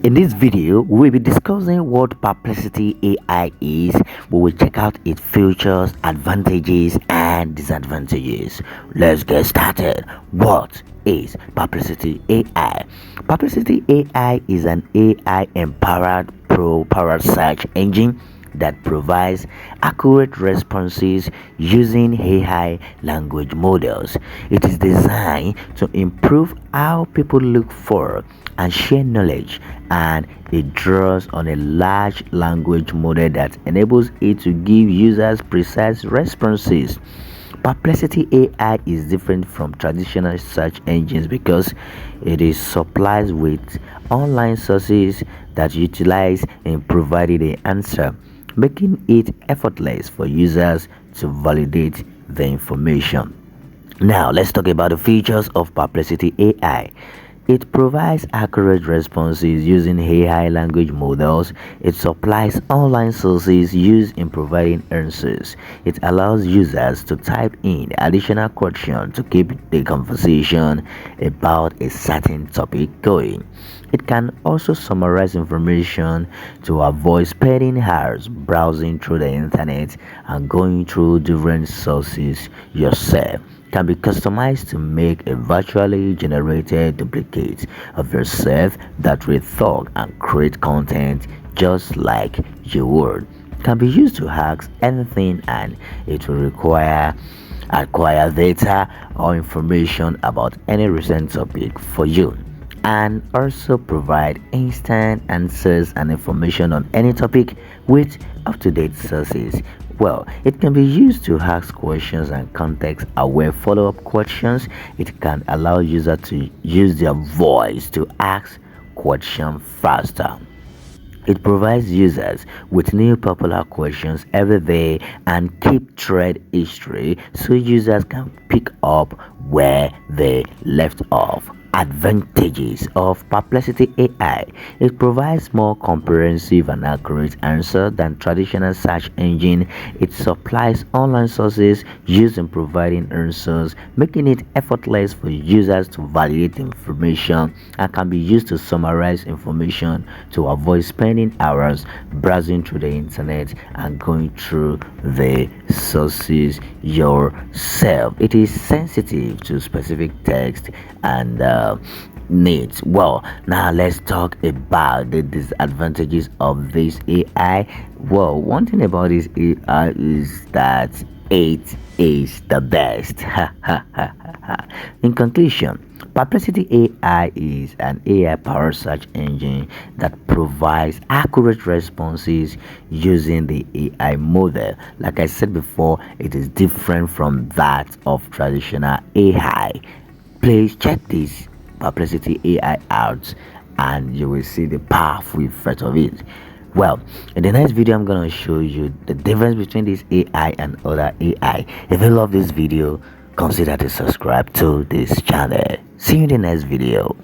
In this video, we'll be discussing what Perplexity AI is. We will check out its features, advantages, and disadvantages. Let's get started. What is Perplexity AI? Perplexity AI is an AI empowered pro-powered search engine that provides accurate responses using AI language models. It is designed to improve how people look for and share knowledge, and it draws on a large language model that enables it to give users precise responses. Perplexity AI is different from traditional search engines because it is supplied with online sources that utilize in providing the answer, making it effortless for users to validate the information. Now, let's talk about the features of Perplexity AI. It provides accurate responses using AI language models. It supplies online sources used in providing answers. It allows users to type in additional questions to keep the conversation about a certain topic going. It can also summarize information to avoid spending hours browsing through the internet and going through different sources yourself. Can be customized to make a virtually generated duplicate of yourself that will talk and create content just like you would. Can be used to hack anything, and it will require acquire data or information about any recent topic for you, and also provide instant answers and information on any topic with up-to-date sources. Well, it can be used to ask questions and context-aware follow-up questions. It can allow users to use their voice to ask questions faster. It provides users with new popular questions every day and keep thread history so users can pick up where they left off. Advantages of Perplexity AI. It provides more comprehensive and accurate answers than traditional search engine. It supplies online sources used in providing answers, making it effortless for users to validate information, and can be used to summarize information to avoid spending hours browsing through the internet and going through the sources yourself. It is sensitive to specific text and needs. Well, now let's talk about the disadvantages of this AI. Well, one thing about this AI is that it is the best. In conclusion, Perplexity AI is an AI powered search engine that provides accurate responses using the AI model. Like I said before, it is different from that of traditional AI. Please check this Perplexity AI out and you will see the powerful effect of it. Well, in the next video, I'm gonna show you the difference between this AI and other AI. If you love this video, consider to subscribe to this channel. See you in the next video.